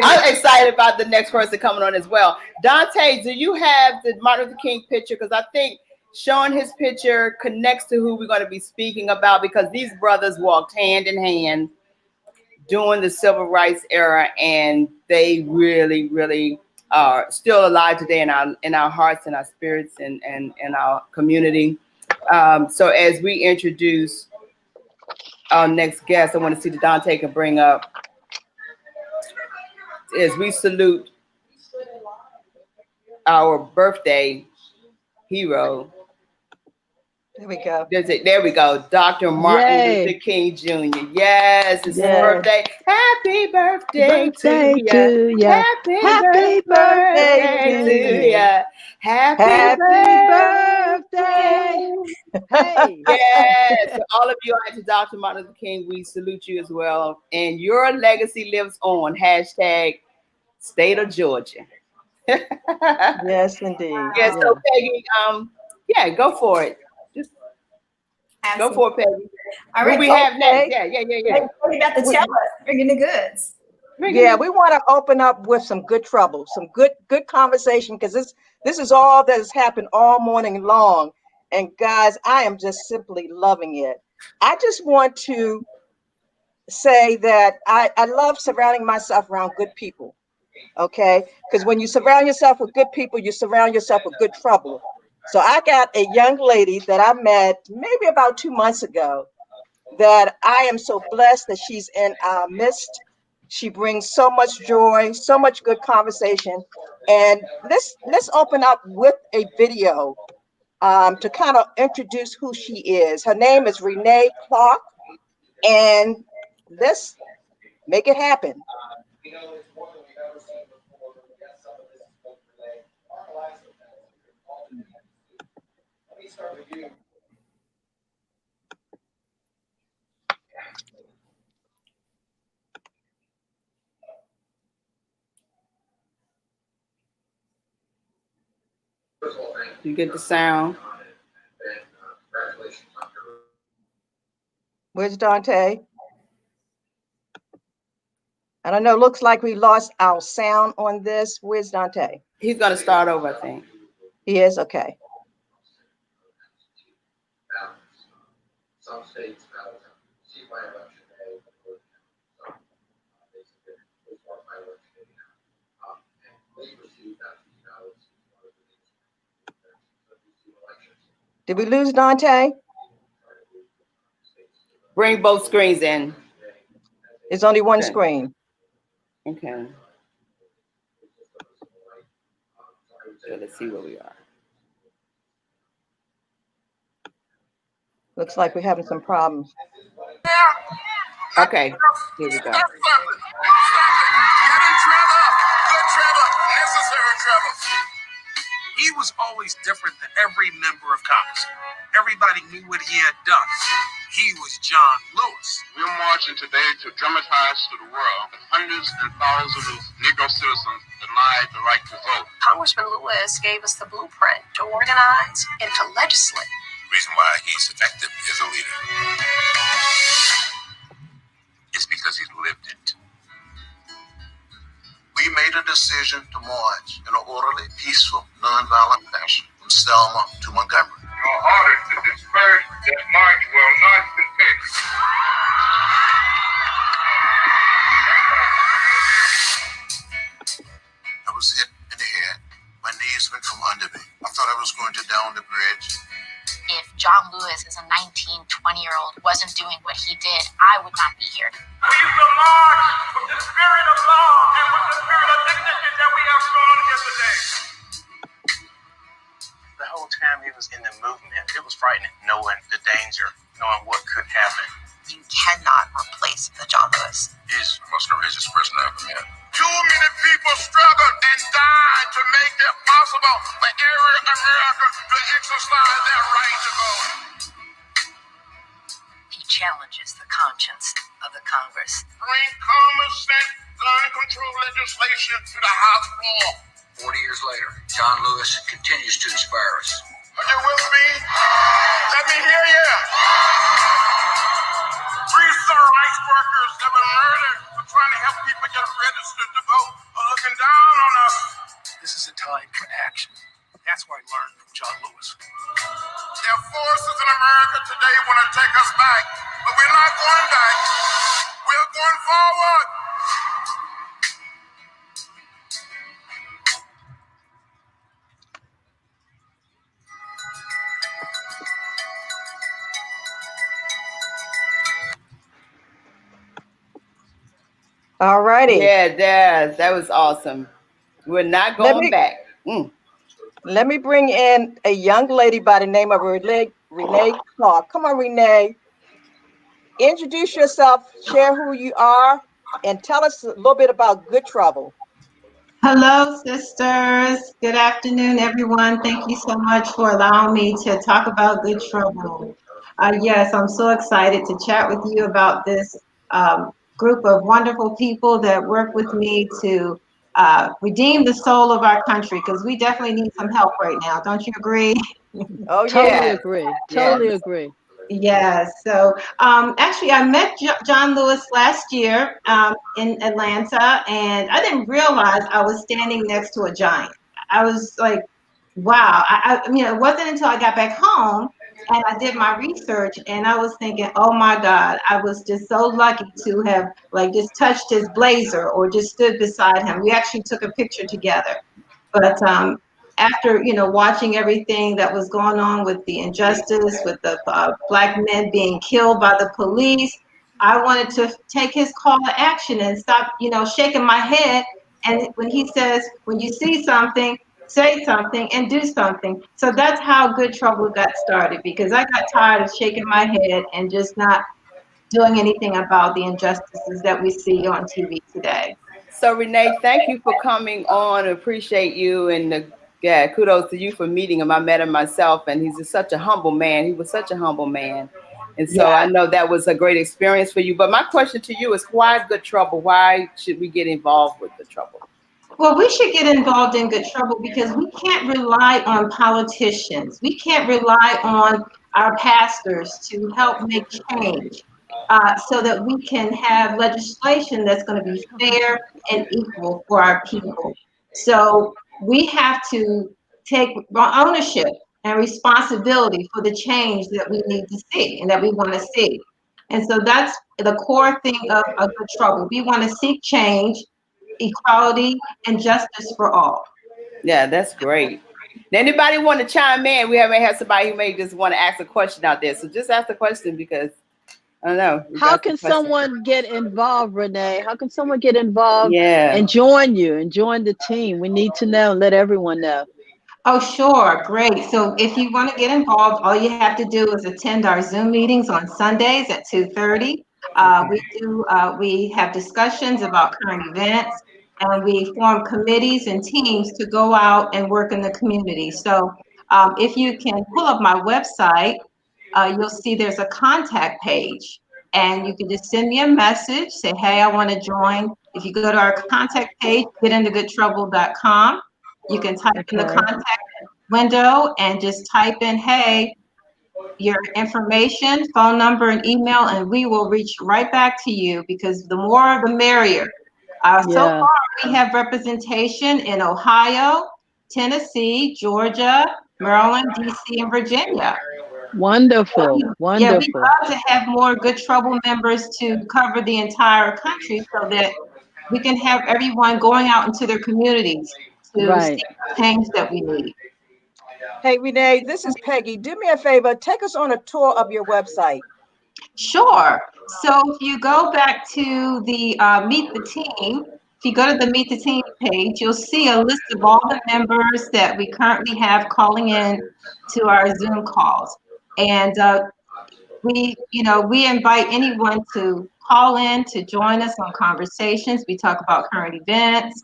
I'm excited about the next person coming on as well. Dante, do you have the Martin Luther King picture? Because I think showing his picture connects to who we're going to be speaking about, because these brothers walked hand in hand during the civil rights era, and they really, really are still alive today in our hearts and our spirits and our community. So as we introduce our next guest, I want to see that Dante can bring up, as we salute our birthday hero. There we go. There we go. Dr. Martin Luther King Jr. Yes, it's his birthday. Happy birthday to you. Happy birthday to you. Happy birthday. Hey. Yes. So all of you out to Dr. Martin Luther King, we salute you as well. And your legacy lives on. Hashtag State of Georgia. Yes, indeed. Yeah, so Peggy, go for it. Just go for it, Peggy. All right. What we have next? Yeah. What about the tell us? Bringing the goods. We want to open up with some good trouble, some good conversation, because this is all that has happened all morning long. And guys, I am just simply loving it. I just want to say that I love surrounding myself around good people. Okay, because when you surround yourself with good people, you surround yourself with good trouble. So I got a young lady that I met maybe about 2 months ago that I am so blessed that she's in our midst. She brings so much joy, so much good conversation. And let's open up with a video to kind of introduce who she is. Her name is Renee Clark, and let's make it happen. You get the sound. Where's Dante? I don't know. Looks like we lost our sound on this. Where's Dante? He's going to start over, I think. He is? Okay. Some states see my election day. Did we lose Dante? Bring both screens in. It's only one screen. Okay. So let's see where we are. Looks like we're having some problems. Okay, here we go. Good necessary Trevor. He was always different than every member of Congress. Everybody knew what he had done. He was John Lewis. We're marching today to dramatize to the world that hundreds and thousands of Negro citizens denied the right to vote. Congressman Lewis gave us the blueprint to organize and to legislate. The reason why he's effective as a leader is because he's lived it. We made a decision to march in an orderly, peaceful, nonviolent fashion from Selma to Montgomery. Your orders to disperse that march will not continue. I was hit in the head. My knees went from under me. I thought I was going to down the bridge. If John Lewis, as a 19, 20-year-old, wasn't doing what he did, I would not be here. We will march with the spirit of law and with the spirit of dignity that we have shown here today. The whole time he was in the movement, it was frightening, knowing the danger, knowing what could happen. You cannot replace the John Lewis. He's the most courageous person I ever met. Too many people struggled and died to make it possible for every American to exercise their right to vote. He challenges the conscience of the Congress. Bring common sense gun control legislation to the House floor. 40 years later, John Lewis continues to inspire us. Are you with me? Let me hear you. Three civil rights workers that were murdered for trying to help people get registered to vote are looking down on us. This is a time for action. That's what I learned from John Lewis. There are forces in America today want to take us back, but we're not going back. We're going forward. All righty. Yeah, that was awesome. We're not going back. Let me bring in a young lady by the name of Renee Clark. Come on, Renee. Introduce yourself, share who you are, and tell us a little bit about Good Trouble. Hello, sisters. Good afternoon, everyone. Thank you so much for allowing me to talk about Good Trouble. Yes, I'm so excited to chat with you about this group of wonderful people that work with me to redeem the soul of our country, because we definitely need some help right now. Don't you agree? Oh, yeah. Totally agree. Totally agree. Yes. So actually, I met John Lewis last year in Atlanta, and I didn't realize I was standing next to a giant. I was like, wow. It wasn't until I got back home and I did my research, and I was thinking, oh my God, I was just so lucky to have like just touched his blazer or just stood beside him. We actually took a picture together. But after watching everything that was going on with the injustice, with the black men being killed by the police, I wanted to take his call to action and stop shaking my head. And when he says, when you see something, say something and do something. So that's how Good Trouble got started, because I got tired of shaking my head and just not doing anything about the injustices that we see on TV today. So Renee, thank you for coming on. I appreciate you, and kudos to you for meeting him. I met him myself, and he's just such a humble man. He was such a humble man, and so I know that was a great experience for you. But my question to you is, why Good Trouble? Why should we get involved with Good Trouble? Well, we should get involved in Good Trouble because we can't rely on politicians. We can't rely on our pastors to help make change so that we can have legislation that's going to be fair and equal for our people. So we have to take ownership and responsibility for the change that we need to see and that we want to see. And so that's the core thing of Good Trouble. We want to seek change, equality, and justice for all. Yeah, that's great. Anybody want to chime in? We haven't had somebody who may just want to ask a question out there. So just ask the question, because I don't know. How can someone get involved, Renee? How can someone get involved and join you and join the team? We need to know, let everyone know. Oh, sure. Great. So if you want to get involved, all you have to do is attend our Zoom meetings on Sundays at 2:30. We have discussions about current events, and we form committees and teams to go out and work in the community. So if you can pull up my website, you'll see there's a contact page, and you can just send me a message, say, hey, I want to join. If you go to our contact page, getintogoodtrouble.com, you can type in the contact window and just type in, hey, your information, phone number, and email, and we will reach right back to you, because the more the merrier. So far, we have representation in Ohio, Tennessee, Georgia, Maryland, DC, and Virginia. Wonderful. Yeah, we'd love to have more Good Trouble members to cover the entire country so that we can have everyone going out into their communities to see the change that we need. Hey, Renee, this is Peggy. Do me a favor, take us on a tour of your website. Sure. So if you go back to the Meet the Team, if you go to the Meet the Team page, you'll see a list of all the members that we currently have calling in to our Zoom calls. And we invite anyone to call in to join us on conversations. We talk about current events.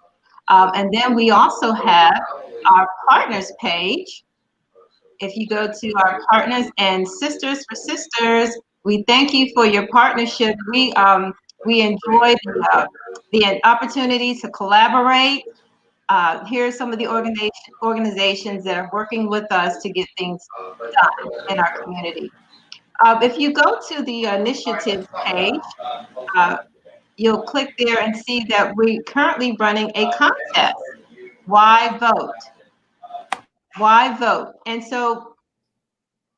And then we also have our partners page. If you go to our partners and Sisters for Sisters, we thank you for your partnership. We enjoy the opportunity to collaborate. Here are some of the organizations that are working with us to get things done in our community. If you go to the initiatives page, you'll click there and see that we're currently running a contest. Why vote? Why vote? And so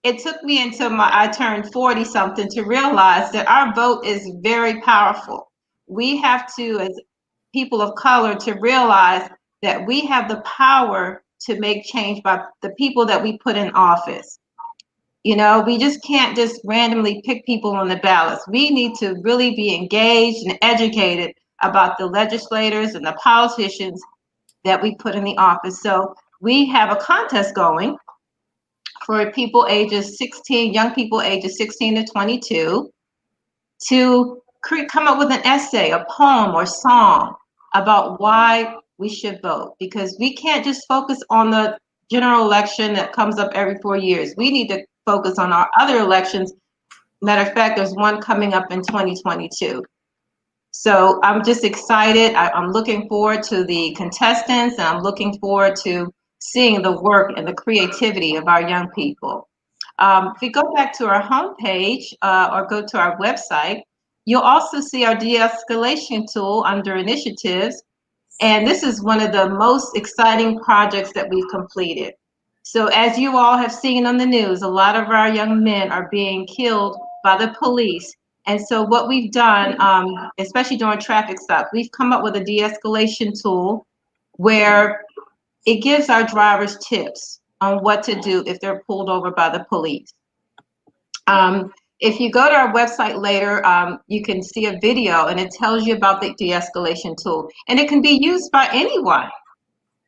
it took me until I turned 40 something to realize that our vote is very powerful. We have to, as people of color, to realize that we have the power to make change by the people that we put in office. We just can't just randomly pick people on the ballots. We need to really be engaged and educated about the legislators and the politicians that we put in the office. So we have a contest going for people ages 16, young people ages 16 to 22, to come up with an essay, a poem or song about why we should vote, because we can't just focus on the general election that comes up every 4 years. We need to focus on our other elections. Matter of fact, there's one coming up in 2022. So I'm just excited. I'm looking forward to the contestants, and I'm looking forward to seeing the work and the creativity of our young people. If we go back to our homepage or go to our website, you'll also see our de-escalation tool under initiatives. And this is one of the most exciting projects that we've completed. So as you all have seen on the news, a lot of our young men are being killed by the police. And so what we've done, especially during traffic stops, we've come up with a de-escalation tool where it gives our drivers tips on what to do if they're pulled over by the police. If you go to our website later, you can see a video, and it tells you about the de-escalation tool. And it can be used by anyone,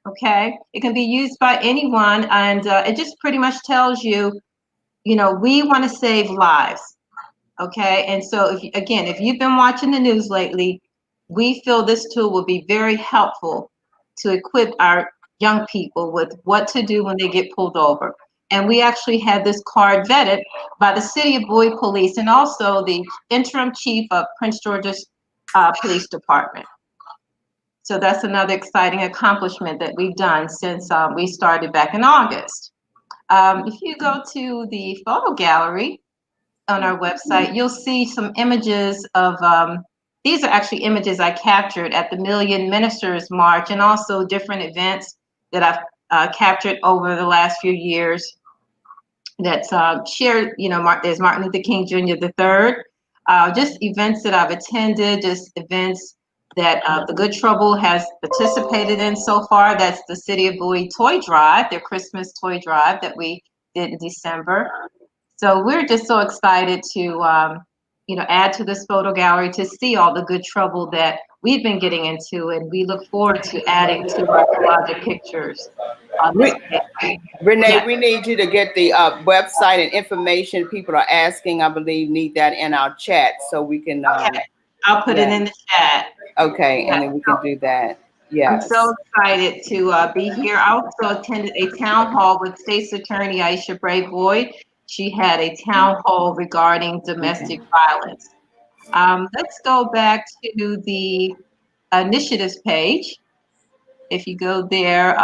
okay? It can be used by anyone, and it just pretty much tells you, you know, we want to save lives, okay? And so, if you've been watching the news lately, we feel this tool will be very helpful to equip our young people with what to do when they get pulled over. And we actually had this card vetted by the City of Bowie Police and also the interim chief of Prince George's Police Department. So that's another exciting accomplishment that we've done since we started back in August. If you go to the photo gallery on our website, you'll see some images of, these are actually images I captured at the Million Ministers March, and also different events that I've captured over the last few years that's shared. You know, there's Martin Luther King Jr. III, just events that I've attended, just events that the Good Trouble has participated in so far. That's the City of Bowie Toy Drive, their Christmas toy drive that we did in December. So we're just so excited to, you know, add to this photo gallery to see all the good trouble that we've been getting into, and we look forward to adding to our collage of pictures. Renee, yeah. We need you to get the website and information. People are asking, I believe, need that in our chat so we can. Okay. I'll put it in the chat. Okay, yeah. And then we can do that. Yeah. I'm so excited to be here. I also attended a town hall with State's Attorney Aisha Bray-Boyd. She had a town hall regarding domestic violence. Let's go back to the initiatives page. If you go there,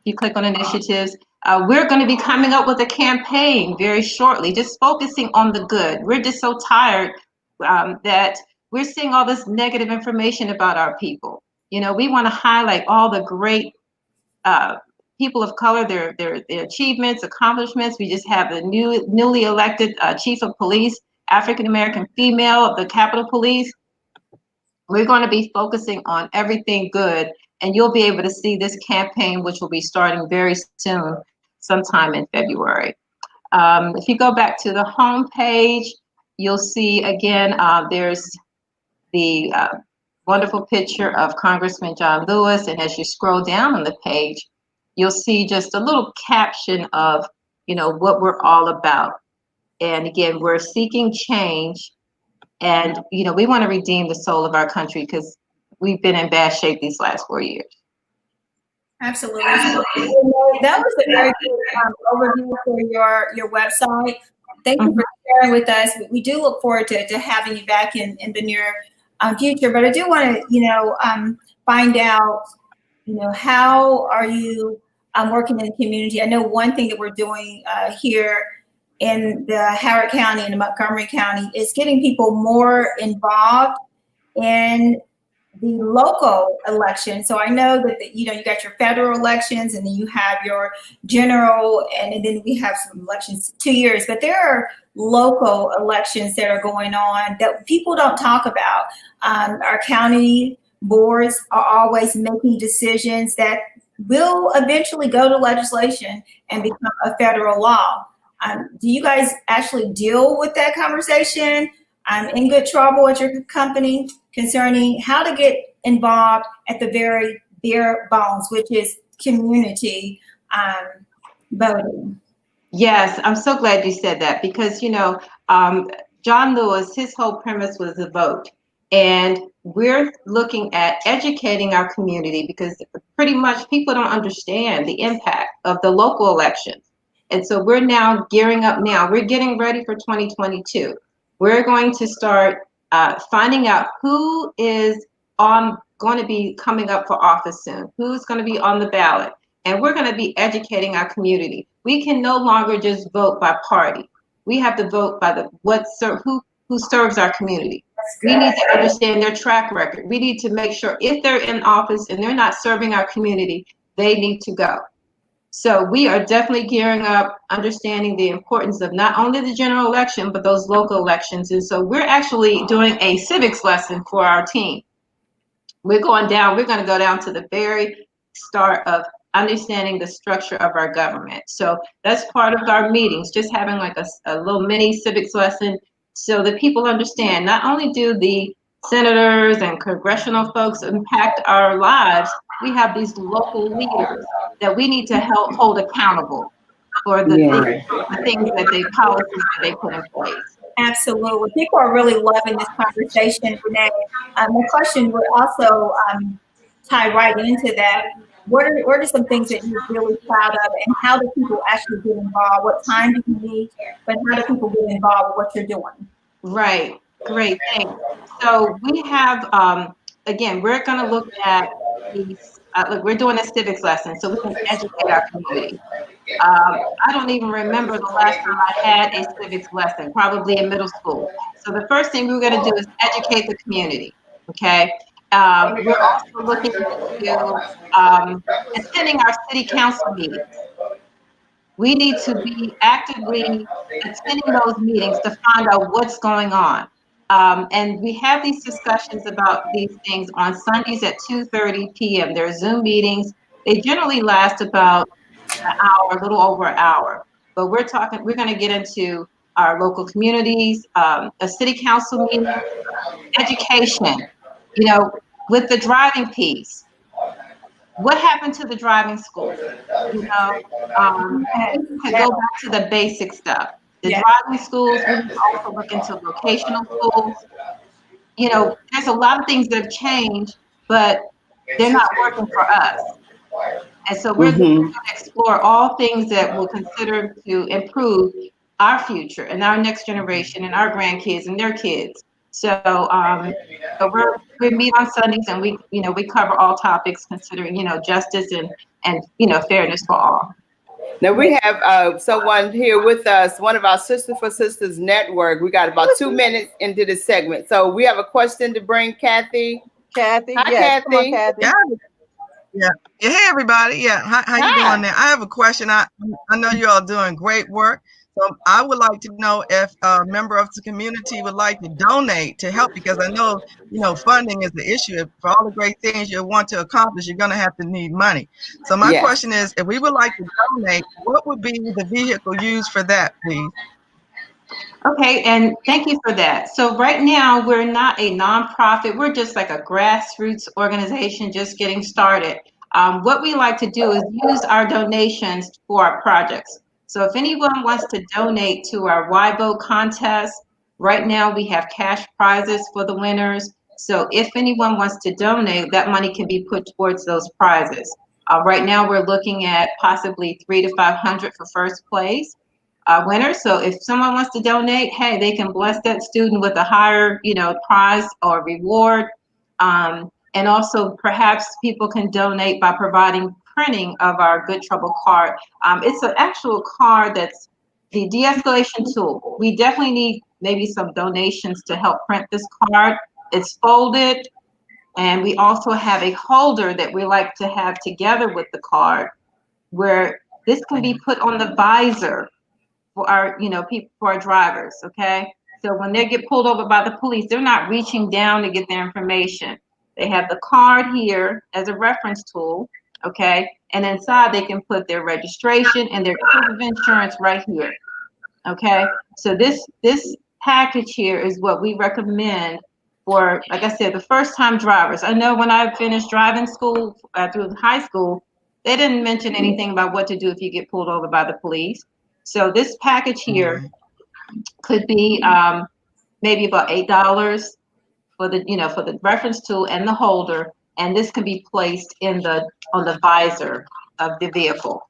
you click on initiatives. We're going to be coming up with a campaign very shortly, just focusing on the good. We're just so tired that we're seeing all this negative information about our people. You know, we want to highlight all the great people of color, their achievements, accomplishments. We just have the newly elected chief of police, African-American female of the Capitol Police. We're going to be focusing on everything good, and you'll be able to see this campaign, which will be starting very soon, sometime in February. If you go back to the home page, you'll see again, there's the wonderful picture of Congressman John Lewis, and as you scroll down on the page, you'll see just a little caption of, you know, what we're all about. And again, we're seeking change, and, you know, we want to redeem the soul of our country because we've been in bad shape these last 4 years. Absolutely. That was a very good overview for your website. Thank you for sharing with us. We do look forward to having you back in the near future, but I do want to, you know, find out, you know, how are you working in the community? I know one thing that we're doing here in the Howard County and Montgomery County is getting people more involved in the local election. So I know that, you know, you got your federal elections, and then you have your general, and then we have some elections 2 years, but there are local elections that are going on that people don't talk about. Our county boards are always making decisions that will eventually go to legislation and become a federal law. Do you guys actually deal with that conversation? in good trouble at your company concerning how to get involved at the very bare bones, which is community voting. Yes, I'm so glad you said that because, John Lewis, his whole premise was the vote. And we're looking at educating our community because pretty much people don't understand the impact of the local elections. And so we're now gearing up now. We're getting ready for 2022. We're going to start finding out who is going to be coming up for office soon, who's going to be on the ballot. And we're going to be educating our community. We can no longer just vote by party. We have to vote by who serves our community. We need to understand their track record. We need to make sure if they're in office and they're not serving our community, they need to go. So we are definitely gearing up, understanding the importance of not only the general election, but those local elections. And so we're actually doing a civics lesson for our team. We're going to go down to the very start of understanding the structure of our government. So that's part of our meetings, just having like a little mini civics lesson so that people understand not only do the senators and congressional folks impact our lives, we have these local leaders that we need to help hold accountable for the things that policies that they put in place. Absolutely. People are really loving this conversation, Renee. The question would also tie right into that. What are some things that you're really proud of, and how do people actually get involved? What time do you need, but how do people get involved with what you're doing? Right. Great. Thanks. So we have, again, we're going to look at these, we're doing a civics lesson so we can educate our community. I don't even remember the last time I had a civics lesson, probably in middle school. So the first thing we're going to do is educate the community. Okay. We're also looking into attending our city council meetings. We need to be actively attending those meetings to find out what's going on. And we have these discussions about these things on Sundays at 2:30 p.m. There are Zoom meetings. They generally last about an hour, a little over an hour. But we're going to get into our local communities, a city council meeting, education, with the driving piece. What happened to the driving school? To go back to the basic stuff. The driving schools, we can also look into vocational schools. There's a lot of things that have changed, but they're not working for us. And so we're going to explore all things that we'll consider to improve our future and our next generation and our grandkids and their kids. So we meet on Sundays and we cover all topics considering, justice and fairness for all. Now we have someone here with us, one of our 4Sisters network. We got about 2 minutes into this segment. So we have a question to bring Kathy. Kathy, hi, yes. Kathy. Come on, Kathy. Yeah. Hey, everybody. Yeah. How you doing there? I have a question. I know you all doing great work. So I would like to know if a member of the community would like to donate to help, because I know, funding is the issue. For all the great things you want to accomplish, you're going to have to need money. So my question is, if we would like to donate, what would be the vehicle used for that, please? Okay, and thank you for that. So right now, we're not a nonprofit. We're just like a grassroots organization just getting started. What we like to do is use our donations for our projects. So if anyone wants to donate to our Why Vote contest, right now we have cash prizes for the winners. So if anyone wants to donate, that money can be put towards those prizes. Right now we're looking at possibly $300 to $500 for first place winner. So if someone wants to donate, hey, they can bless that student with a higher, prize or reward. And also perhaps people can donate by providing printing of our Good Trouble card. It's an actual card that's the de-escalation tool. We definitely need maybe some donations to help print this card. It's folded, and we also have a holder that we like to have together with the card, where this can be put on the visor for our, people, for our drivers. Okay, so when they get pulled over by the police, they're not reaching down to get their information. They have the card here as a reference tool. Okay, and inside they can put their registration and their proof of insurance right here. Okay, so this package here is what we recommend for, like I said, the first-time drivers. I know when I finished driving school, through high school, they didn't mention anything about what to do if you get pulled over by the police. So this package here could be maybe about $8 for the, for the reference tool and the holder, and this can be placed on the visor of the vehicle.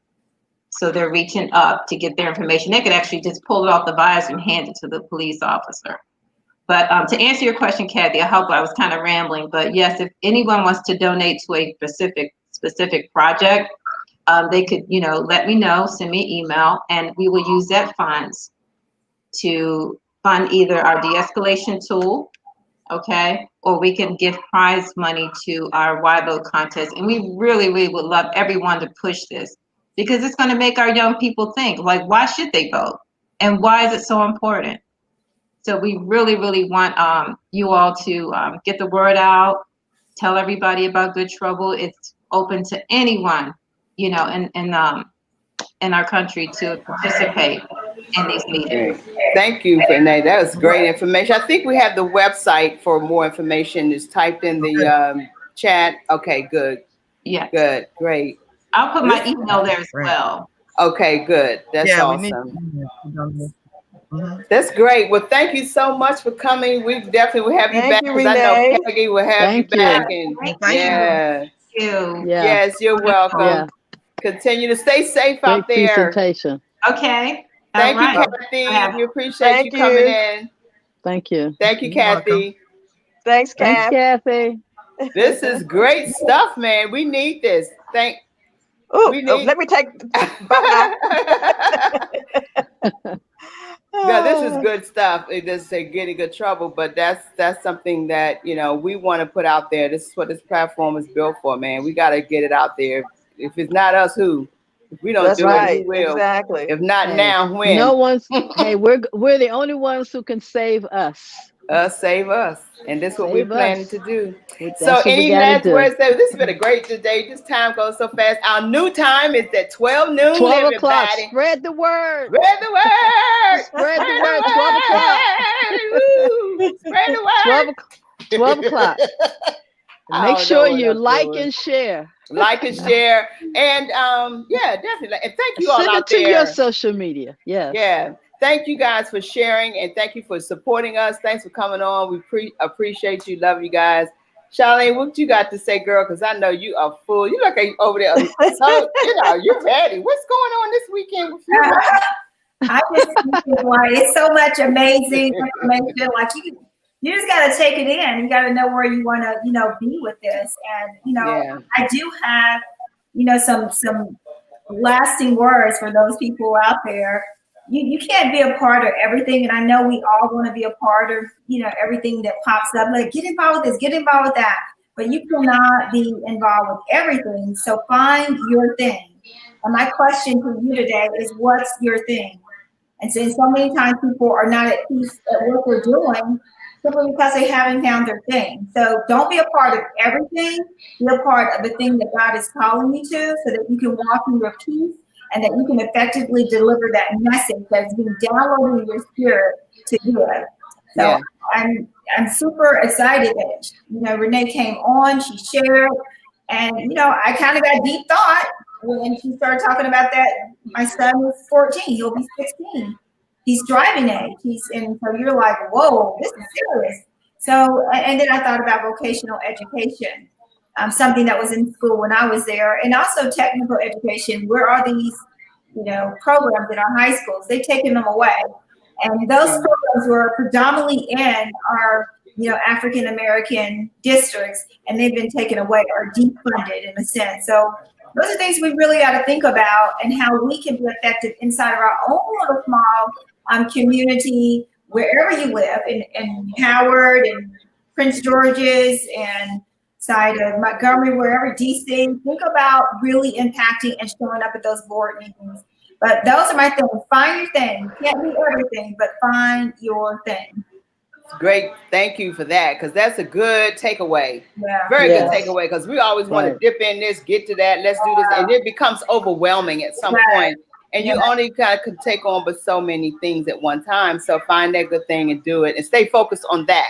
So they're reaching up to get their information. They could actually just pull it off the visor and hand it to the police officer. But to answer your question, Kathy, I hope I was kind of rambling, but yes, if anyone wants to donate to a specific project, they could, let me know, send me an email, and we will use that funds to fund either our de-escalation tool, okay, or we can give prize money to our Why Vote contest. And we really, really would love everyone to push this, because it's going to make our young people think, like, why should they vote? And why is it so important? So we really, really want you all to get the word out, tell everybody about Good Trouble. It's open to anyone, in our country to participate in these meetings. Thank you, Renee. That was great information. I think we have the website for more information. It's typed in the chat. Okay, good. Yeah. Good. Great. I'll put my email there as well. Okay, good. That's awesome. That's great. Well, thank you so much for coming. We definitely will have you back, because I know Peggy will have you back. And Thank you. Yes, you're welcome. Yeah. Continue to stay safe out there. Presentation. Okay. Thank you, Kathy. We appreciate you coming in. Thank you. Thank you, Kathy. Thanks, Kathy. This is great stuff, man. We need this. Let me take. No, this is good stuff. It doesn't say get in good trouble, but that's something that we want to put out there. This is what this platform is built for, man. We got to get it out there. If it's not us, who? If we don't do it, who will? Exactly. If not now, when? No one's. Hey, we're the only ones who can save us. Save us, and this is what we're planning to do. That's so, any last words? This has been a great day. This time goes so fast. Our new time is at 12 noon. 12 o'clock. Spread the word. Spread the word. Spread the word. 12 o'clock. Woo. Spread the word. 12 o'clock. Make sure you like and share. Like and share, and definitely. And thank you all out there. Send it to your social media. Yeah. Thank you guys for sharing, and thank you for supporting us. Thanks for coming on. We appreciate you. Love you guys. Charlene, what you got to say, girl? Because I know you are full. You look like over there. So, you're ready. What's going on this weekend with you? I just it's so much amazing information. Like you just got to take it in. You got to know where you want to, be with this. And, I do have, some lasting words for those people out there. You can't be a part of everything. And I know we all want to be a part of, everything that pops up. Like, get involved with this, get involved with that. But you cannot be involved with everything. So find your thing. And my question to you today is, what's your thing? And so many times people are not at peace at what they're doing simply because they haven't found their thing. So don't be a part of everything. Be a part of the thing that God is calling you to, so that you can walk in your peace and that you can effectively deliver that message that's being downloaded in your spirit to give. So I'm super excited that, Renee came on, she shared, and, I kind of got deep thought when she started talking about that. My son is 14, he'll be 16. He's driving age. And so you're like, whoa, this is serious. So, and then I thought about vocational education, something that was in school when I was there, and also technical education. Where are these, programs in our high schools? They've taken them away. And those programs were predominantly in our, African-American districts, and they've been taken away or defunded in a sense. So those are things we really got to think about, and how we can be effective inside of our own little small community, wherever you live, in Howard and Prince George's and side of Montgomery, wherever, DC. Think about really impacting and showing up at those board meetings. But those are my things. Find your thing. Can't be everything, but find your thing. Great. Thank you for that, because that's a good takeaway. Yeah. Very good takeaway, because we always want to dip in this, get to that, let's do this. And it becomes overwhelming at some point. And you only kind of can take on but so many things at one time. So find that good thing and do it, and stay focused on that.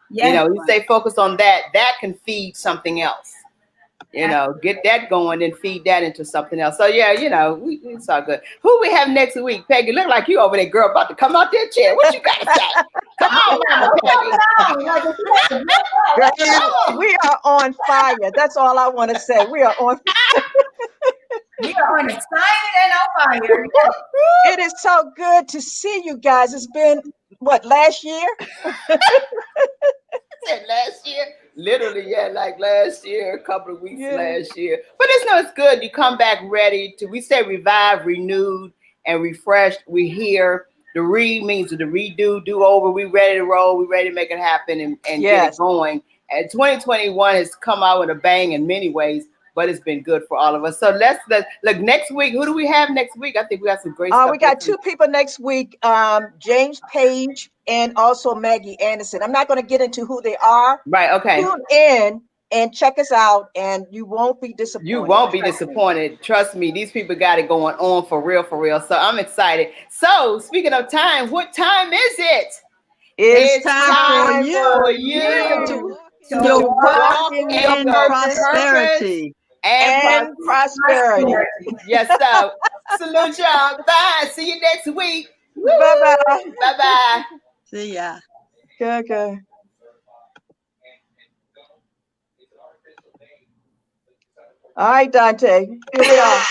Yeah. You know, you stay focused on that. That can feed something else. You know, get that going and feed that into something else. So yeah, you know, it's all good. Who we have next week, Peggy? Look like you over there, girl, about to come out that chair. What you got to say? Come on, Mama Peggy. Girl, we are on fire. That's all I want to say. We are on fire. We are on assignment and on fire. It is so good to see you guys. It's been what, last year? Said last year, literally, yeah, like last year, a couple of weeks last year. But it's good. You come back ready to. We say revived, renewed, and refreshed. We here. The means the redo, do over. We ready to roll. We ready to make it happen and get it going. And 2021 has come out with a bang in many ways, but it's been good for all of us. So let's look next week. Who do we have next week? I think we got some great stuff. We got two people next week, James Page and also Maggie Anderson. I'm not going to get into who they are. Right, okay. Tune in and check us out, and you won't be disappointed. You won't be disappointed. Trust me, these people got it going on for real, for real. So I'm excited. So speaking of time, what time is it? It's time for you to walk in prosperity and prosperity. Yes, so salute y'all. Bye. See you next week. Bye-bye. Bye-bye. See ya. Okay. All right, Dante. Here we are.